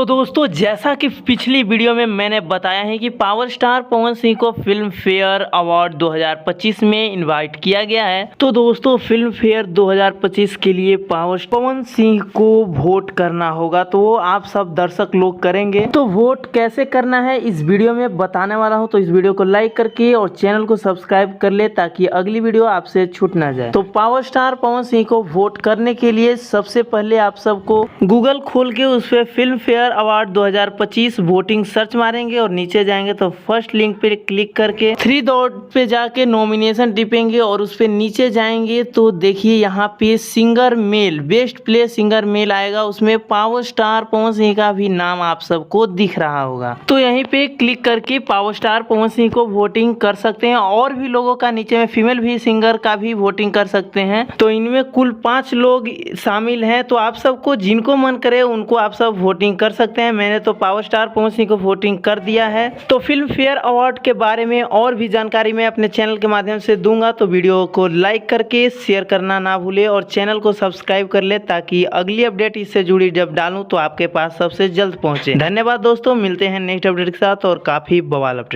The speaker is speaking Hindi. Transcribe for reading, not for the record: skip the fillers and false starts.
तो दोस्तों जैसा कि पिछली वीडियो में मैंने बताया है कि पावर स्टार पवन सिंह को फिल्म फेयर अवार्ड 2025 में इनवाइट किया गया है। तो दोस्तों फिल्म फेयर 2025 के लिए पवन सिंह को वोट करना होगा, तो वो आप सब दर्शक लोग करेंगे। तो वोट कैसे करना है इस वीडियो में बताने वाला हूँ, तो इस वीडियो को लाइक करके और चैनल को सब्सक्राइब कर ले ताकि अगली वीडियो आपसे छूट ना जाए। तो पावर स्टार पवन सिंह को वोट करने के लिए सबसे पहले आप सबको गूगल खोल के उस पर film fair award 2025 voting search मारेंगे और नीचे जाएंगे तो फर्स्ट लिंक पे क्लिक करके 3 डॉट पे जाके नॉमिनेशन टिपेंगे और उस पे नीचे जाएंगे तो देखिए यहाँ पे singer male best play singer male आएगा, उसमें पावर स्टार पवन सिंह का भी नाम आप सबको दिख रहा होगा। तो यहीं पे क्लिक करके पावर स्टार पवन सिंह को वोटिंग कर सकते हैं। और भी लोगों का नीचे में फीमेल भी सिंगर का भी वोटिंग कर सकते हैं। तो इनमें कुल 5 लोग शामिल हैं। तो आप सबको जिनको मन करे उनको आप सब वोटिंग कर सकते हैं। मैंने तो पावर स्टार पवन सिंह को वोटिंग कर दिया है। तो फिल्म फेयर अवार्ड के बारे में और भी जानकारी मैं अपने चैनल के माध्यम से दूंगा, तो वीडियो को लाइक करके शेयर करना ना भूले और चैनल को सब्सक्राइब कर ले ताकि अगली अपडेट इससे जुड़ी जब डालूं तो आपके पास सबसे जल्द पहुंचे। धन्यवाद दोस्तों, मिलते हैं नेक्स्ट अपडेट के साथ और काफी बवाल अपडेट।